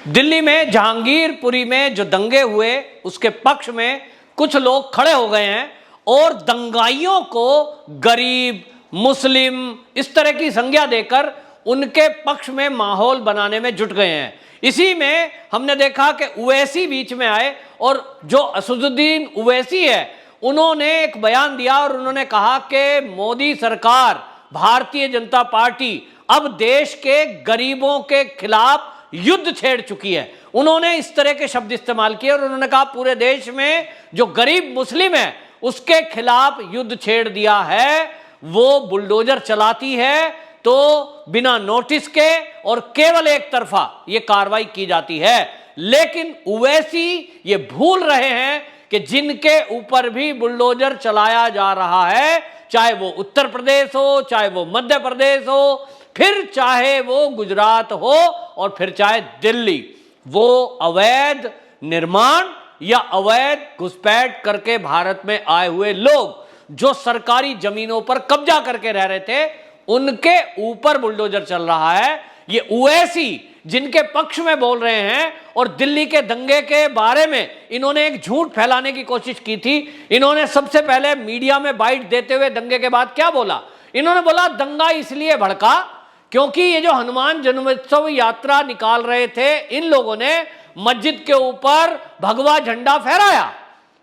दिल्ली में जहांगीरपुरी में जो दंगे हुए उसके पक्ष में कुछ लोग खड़े हो गए हैं और दंगाइयों को गरीब, मुस्लिम इस तरह की संज्ञा देकर उनके पक्ष में माहौल बनाने में जुट गए हैं। इसी में हमने देखा कि उवैसी बीच में आए और जो असदुद्दीन उवैसी है उन्होंने एक बयान दिया और उन्होंने कहा कि मोदी सरकार, भारतीय जनता पार्टी अब देश के गरीबों के खिलाफ युद्ध छेड़ चुकी है। उन्होंने इस तरह के शब्द इस्तेमाल किए और उन्होंने कहा पूरे देश में जो गरीब मुस्लिम है उसके खिलाफ युद्ध छेड़ दिया है, वो बुलडोजर चलाती है तो बिना नोटिस के और केवल एक तरफा ये कार्रवाई की जाती है। लेकिन उवैसी ये भूल रहे हैं कि जिनके ऊपर भी बुलडोजर चलाया जा रहा है, चाहे वो उत्तर प्रदेश हो, चाहे वो मध्य प्रदेश हो, फिर चाहे वो गुजरात हो और फिर चाहे दिल्ली, वो अवैध निर्माण या अवैध घुसपैठ करके भारत में आए हुए लोग जो सरकारी जमीनों पर कब्जा करके रह रहे थे उनके ऊपर बुलडोजर चल रहा है। ये उवैसी जिनके पक्ष में बोल रहे हैं और दिल्ली के दंगे के बारे में इन्होंने एक झूठ फैलाने की कोशिश की थी। इन्होंने सबसे पहले मीडिया में बाइट देते हुए दंगे के बाद क्या बोला? इन्होंने बोला दंगा इसलिए भड़का क्योंकि ये जो हनुमान जन्मोत्सव यात्रा निकाल रहे थे इन लोगों ने मस्जिद के ऊपर भगवा झंडा फहराया।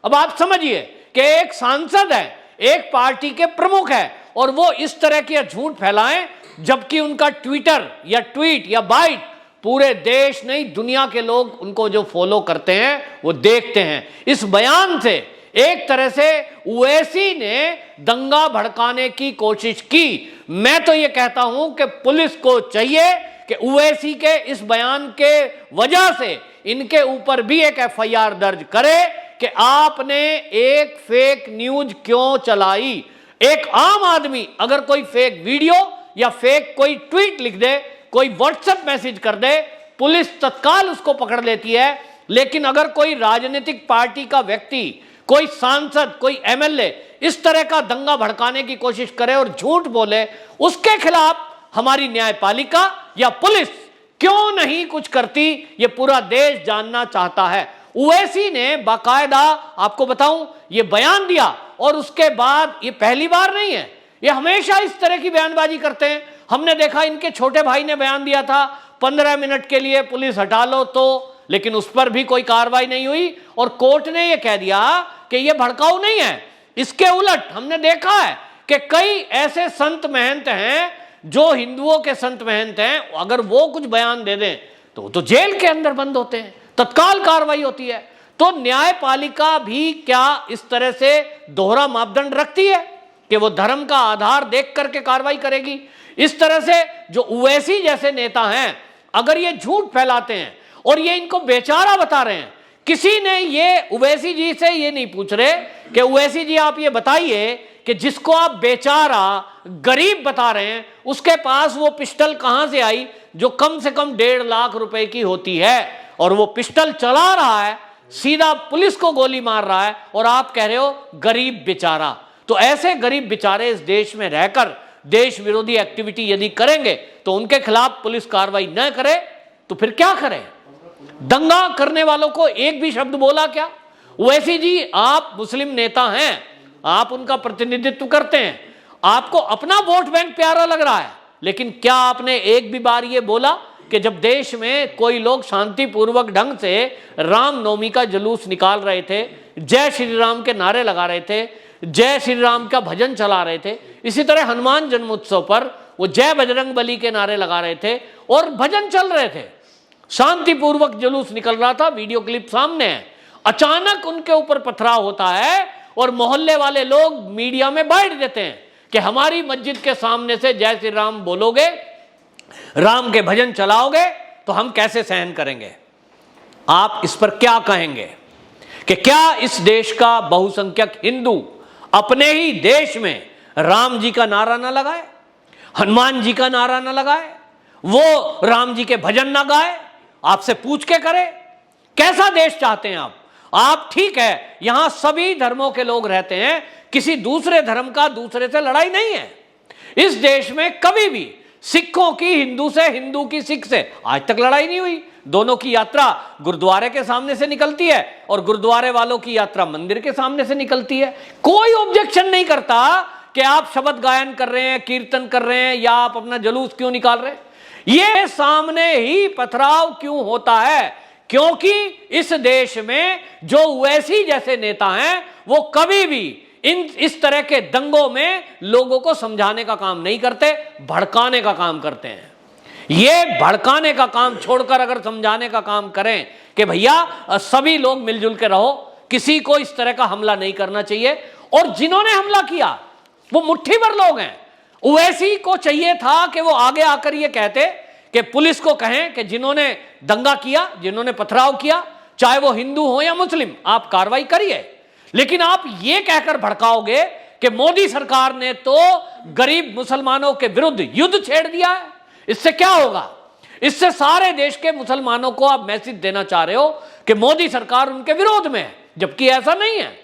अब आप समझिए कि एक सांसद है, एक पार्टी के प्रमुख है और वो इस तरह के झूठ फैलाएं जबकि उनका ट्विटर या ट्वीट या बाइट पूरे देश नहीं दुनिया के लोग उनको जो फॉलो करते हैं वो देखते हैं। इस बयान से एक तरह से उवैसी ने दंगा भड़काने की कोशिश की। मैं तो ये कहता हूं कि पुलिस को चाहिए कि उवैसी के इस बयान के वजह से इनके ऊपर भी एक एफआईआर दर्ज करे कि आपने एक फेक न्यूज क्यों चलाई। एक आम आदमी अगर कोई फेक वीडियो या फेक कोई ट्वीट लिख दे, कोई व्हाट्सएप मैसेज कर दे, पुलिस तत्काल उसको पकड़ लेती है। लेकिन अगर कोई राजनीतिक पार्टी का व्यक्ति, कोई सांसद, कोई एमएलए इस तरह का दंगा भड़काने की कोशिश करे और झूठ बोले, उसके खिलाफ हमारी न्यायपालिका या पुलिस क्यों नहीं कुछ करती, ये पूरा देश जानना चाहता है। उवैसी ने बाकायदा आपको बताऊं ये बयान दिया और उसके बाद ये पहली बार नहीं है, ये हमेशा इस तरह की बयानबाजी करते हैं। हमने देखा इनके छोटे भाई ने बयान दिया था 15 मिनट के लिए पुलिस हटा लो तो, लेकिन उस पर भी कोई कार्रवाई नहीं हुई और कोर्ट ने यह कह दिया कि यह भड़काऊ नहीं है। इसके उलट हमने देखा है कि कई ऐसे संत महंत हैं जो हिंदुओं के संत महंत हैं, अगर वो कुछ बयान दे दें तो जेल के अंदर बंद होते हैं, तत्काल कार्रवाई होती है। तो न्यायपालिका भी क्या इस तरह से दोहरा मापदंड रखती है कि वो धर्म का आधार देख करके कार्रवाई करेगी? इस तरह से जो उवैसी जैसे नेता हैं अगर ये झूठ फैलाते हैं और ये इनको बेचारा बता रहे हैं, किसी ने ये उवैसी जी से ये नहीं पूछ रहे कि उवैसी जी आप ये बताइए कि जिसको आप बेचारा गरीब बता रहे हैं उसके पास वो पिस्टल कहां से आई जो कम से कम 1.5 लाख रुपए की होती है और वो पिस्टल चला रहा है, सीधा पुलिस को गोली मार रहा है और आप कह रहे हो गरीब बेचारा। तो ऐसे गरीब बेचारे इस देश में रहकर देश विरोधी एक्टिविटी यदि करेंगे तो उनके खिलाफ पुलिस कार्रवाई न करे तो फिर क्या करे? दंगा करने वालों को एक भी शब्द बोला क्या? वैसी जी आप मुस्लिम नेता हैं, आप उनका प्रतिनिधित्व करते हैं, आपको अपना वोट बैंक प्यारा लग रहा है, लेकिन क्या आपने एक भी बार ये बोला कि जब देश में कोई लोग शांतिपूर्वक ढंग से रामनवमी का जुलूस निकाल रहे थे, जय श्री राम के नारे लगा रहे थे, जय श्री राम का भजन चला रहे थे, इसी तरह हनुमान जन्मोत्सव पर वो जय बजरंग बली के नारे लगा रहे थे और भजन चल रहे थे, शांतिपूर्वक जुलूस निकल रहा था, वीडियो क्लिप सामने है, अचानक उनके ऊपर पथराव होता है और मोहल्ले वाले लोग मीडिया में बाइट देते हैं कि हमारी मस्जिद के सामने से जय श्री राम बोलोगे, राम के भजन चलाओगे तो हम कैसे सहन करेंगे? आप इस पर क्या कहेंगे कि क्या इस देश का बहुसंख्यक हिंदू अपने ही देश में राम जी का नारा ना लगाए, हनुमान जी का नारा ना लगाए, वो राम जी के भजन ना गाए? आपसे पूछ के करे, कैसा देश चाहते हैं आप? आप ठीक है यहां सभी धर्मों के लोग रहते हैं, किसी दूसरे धर्म का दूसरे से लड़ाई नहीं है। इस देश में कभी भी सिखों की हिंदू से, हिंदू की सिख से आज तक लड़ाई नहीं हुई। दोनों की यात्रा गुरुद्वारे के सामने से निकलती है और गुरुद्वारे वालों की यात्रा मंदिर के सामने से निकलती है। कोई ऑब्जेक्शन नहीं करता कि आप शब्द गायन कर रहे हैं, कीर्तन कर रहे हैं, या आप अपना जुलूस क्यों निकाल रहे हैं। ये सामने ही पथराव क्यों होता है? क्योंकि इस देश में जो ओवैसी जैसे नेता हैं वो कभी भी इस तरह के दंगों में लोगों को समझाने का काम नहीं करते, भड़काने का काम करते हैं। ये भड़काने का काम छोड़कर अगर समझाने का काम करें कि भैया सभी लोग मिलजुल के रहो, किसी को इस तरह का हमला नहीं करना चाहिए। और जिन्होंने हमला किया वो मुट्ठी भर लोग हैं। ओवैसी को चाहिए था कि वो आगे आकर ये कहते कि पुलिस को कहें कि जिन्होंने दंगा किया, जिन्होंने पथराव किया, चाहे वो हिंदू हो या मुस्लिम, आप कार्रवाई करिए। लेकिन आप ये कहकर भड़काओगे कि मोदी सरकार ने तो गरीब मुसलमानों के विरुद्ध युद्ध छेड़ दिया है। इससे क्या होगा? इससे सारे देश के मुसलमानों को आप मैसेज देना चाह रहे हो कि मोदी सरकार उनके विरोध में है, जबकि ऐसा नहीं है।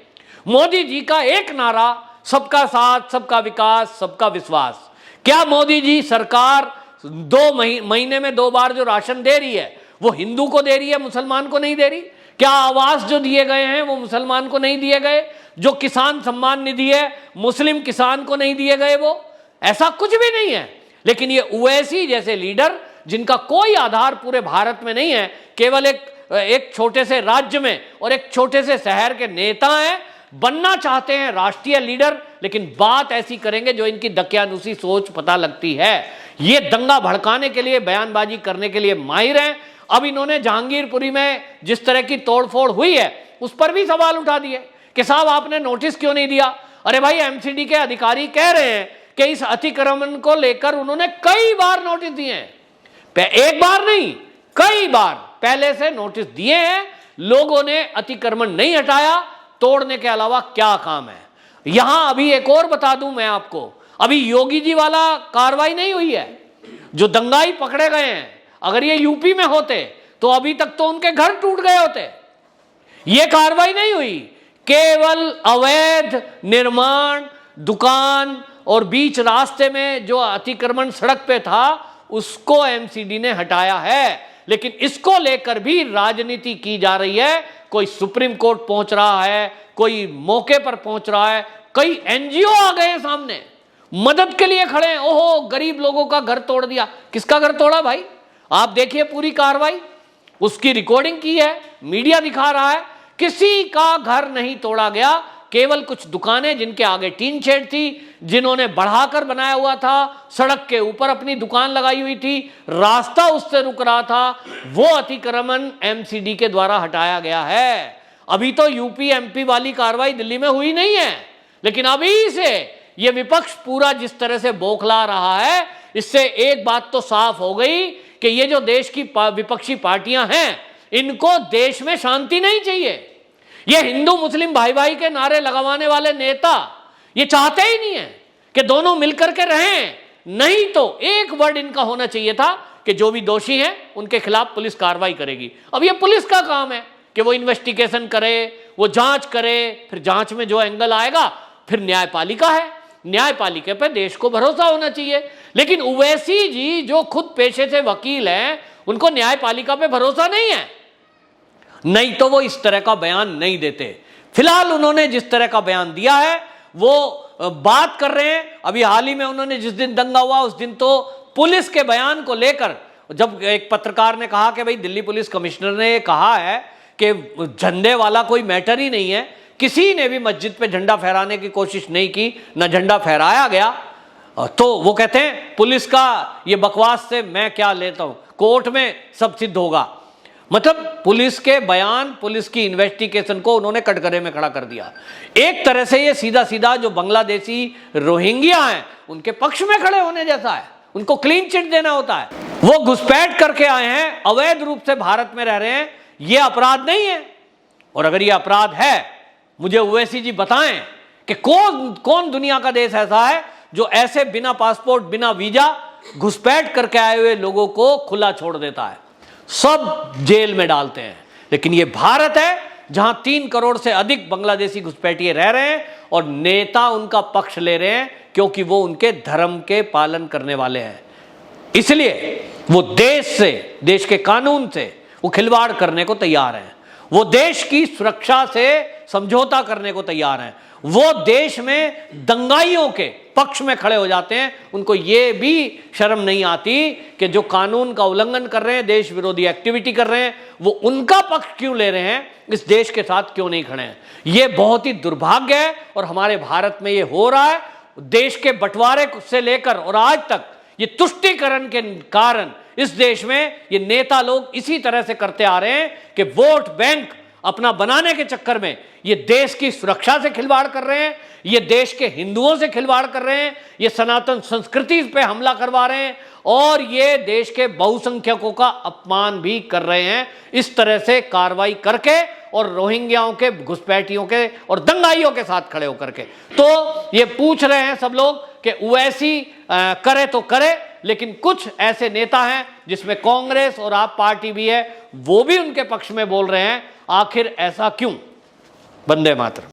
मोदी जी का एक नारा, सबका साथ, सबका विकास, सबका विश्वास। क्या मोदी जी सरकार 2 महीने में 2 बार जो राशन दे रही है वो हिंदू को दे रही है, मुसलमान को नहीं दे रही? क्या आवास जो दिए गए हैं वो मुसलमान को नहीं दिए गए? जो किसान सम्मान निधि है मुस्लिम किसान को नहीं दिए गए? वो ऐसा कुछ भी नहीं है। लेकिन ये ओवैसी जैसे लीडर जिनका कोई आधार पूरे भारत में नहीं है, केवल एक छोटे से राज्य में और एक छोटे से शहर के नेता हैं, बनना चाहते हैं राष्ट्रीय लीडर, लेकिन बात ऐसी करेंगे जो इनकी दकियानुसी सोच पता लगती है। ये दंगा भड़काने के लिए, बयानबाजी करने के लिए माहिर हैं। अब इन्होंने जहांगीरपुरी में जिस तरह की तोड़फोड़ हुई है उस पर भी सवाल उठा दिए कि साहब आपने नोटिस क्यों नहीं दिया। अरे भाई, एमसीडी के अधिकारी कह रहे हैं कि इस अतिक्रमण को लेकर उन्होंने कई बार नोटिस दिए हैं, एक बार नहीं कई बार पहले से नोटिस दिए हैं। लोगों ने अतिक्रमण नहीं हटाया, तोड़ने के अलावा क्या काम है। यहां अभी एक और बता दूं मैं आपको, अभी योगी जी वाला कार्रवाई नहीं हुई है। जो दंगाई पकड़े गए हैं, अगर ये यूपी में होते तो अभी तक तो उनके घर टूट गए होते। ये कार्रवाई नहीं हुई, केवल अवैध निर्माण, दुकान और बीच रास्ते में जो अतिक्रमण सड़क पे था उसको एमसीडी ने हटाया है। लेकिन इसको लेकर भी राजनीति की जा रही है। कोई सुप्रीम कोर्ट पहुंच रहा है, कोई मौके पर पहुंच रहा है, कई एनजीओ आ गए हैं सामने, मदद के लिए खड़े हैं। ओहो, गरीब लोगों का घर तोड़ दिया। किसका घर तोड़ा भाई? आप देखिए पूरी कार्रवाई, उसकी रिकॉर्डिंग की है, मीडिया दिखा रहा है। किसी का घर नहीं तोड़ा गया, केवल कुछ दुकानें जिनके आगे टीन शेड थी, जिन्होंने बढ़ाकर बनाया हुआ था, सड़क के ऊपर अपनी दुकान लगाई हुई थी, रास्ता उससे रुक रहा था, वो अतिक्रमण एमसीडी के द्वारा हटाया गया है। अभी तो यूपी एमपी वाली कार्रवाई दिल्ली में हुई नहीं है, लेकिन अभी से ये विपक्ष पूरा जिस तरह से बौखला रहा है, इससे एक बात तो साफ हो गई कि ये जो देश की विपक्षी पार्टियां हैं, इनको देश में शांति नहीं चाहिए। ये हिंदू मुस्लिम भाई भाई के नारे लगवाने वाले नेता ये चाहते ही नहीं है कि दोनों मिलकर के रहें। नहीं तो एक वर्ड इनका होना चाहिए था कि जो भी दोषी हैं उनके खिलाफ पुलिस कार्रवाई करेगी। अब ये पुलिस का काम है कि वो इन्वेस्टिगेशन करे, वो जांच करे, फिर जांच में जो एंगल आएगा फिर न्यायपालिका है, न्यायपालिका पे देश को भरोसा होना चाहिए। लेकिन ओवैसी जी जो खुद पेशे से वकील हैं, उनको न्यायपालिका पे भरोसा नहीं है, नहीं तो वो इस तरह का बयान नहीं देते। फिलहाल उन्होंने जिस तरह का बयान दिया है वो बात कर रहे हैं। अभी हाल ही में उन्होंने जिस दिन दंगा हुआ उस दिन तो पुलिस के बयान को लेकर जब एक पत्रकार ने कहा कि भाई दिल्ली पुलिस कमिश्नर ने कहा है कि झंडे वाला कोई मैटर ही नहीं है, किसी ने भी मस्जिद पे झंडा फहराने की कोशिश नहीं की, ना झंडा फहराया गया, तो वो कहते हैं पुलिस का ये बकवास से मैं क्या लेता हूं, कोर्ट में सब सिद्ध होगा। मतलब पुलिस के बयान, पुलिस की इन्वेस्टिगेशन को उन्होंने कटघरे में खड़ा कर दिया। एक तरह से ये सीधा सीधा जो बांग्लादेशी रोहिंग्या हैं उनके पक्ष में खड़े होने जैसा है, उनको क्लीन चिट देना होता है। वो घुसपैठ करके आए हैं, अवैध रूप से भारत में रह रहे हैं, ये अपराध नहीं है। और अगर ये अपराध है, मुझे ओवैसी जी बताएं कि कौन दुनिया का देश ऐसा है जो ऐसे बिना पासपोर्ट, बिना वीजा घुसपैठ करके आए हुए लोगों को खुला छोड़ देता है, सब जेल में डालते हैं। लेकिन ये भारत है जहां 3 करोड़ से अधिक बांग्लादेशी घुसपैठिए रह रहे हैं और नेता उनका पक्ष ले रहे हैं क्योंकि वो उनके धर्म के पालन करने वाले हैं। इसलिए वो देश से, देश के कानून से वो खिलवाड़ करने को तैयार हैं। वो देश की सुरक्षा से समझौता करने को तैयार हैं। वो देश में दंगाइयों के पक्ष में खड़े हो जाते हैं। उनको ये भी शर्म नहीं आती कि जो कानून का उल्लंघन कर रहे हैं, देश विरोधी एक्टिविटी कर रहे हैं, वो उनका पक्ष क्यों ले रहे हैं, इस देश के साथ क्यों नहीं खड़े हैं। ये बहुत ही दुर्भाग्य है और हमारे भारत में ये हो रहा है। देश के बंटवारे से लेकर और आज तक ये तुष्टीकरण के कारण इस देश में ये नेता लोग इसी तरह से करते आ रहे हैं कि वोट बैंक अपना बनाने के चक्कर में ये देश की सुरक्षा से खिलवाड़ कर रहे हैं, ये देश के हिंदुओं से खिलवाड़ कर रहे हैं, ये सनातन संस्कृति पे हमला करवा रहे हैं और ये देश के बहुसंख्यकों का अपमान भी कर रहे हैं। इस तरह से कार्रवाई करके और रोहिंग्याओं के, घुसपैठियों के और दंगाइयों के साथ खड़े होकर के। तो ये पूछ रहे हैं सब लोग कि वैसी करे तो करे, लेकिन कुछ ऐसे नेता हैं जिसमें कांग्रेस और आप पार्टी भी है, वो भी उनके पक्ष में बोल रहे हैं। आखिर ऐसा क्यों? वंदे मातरम।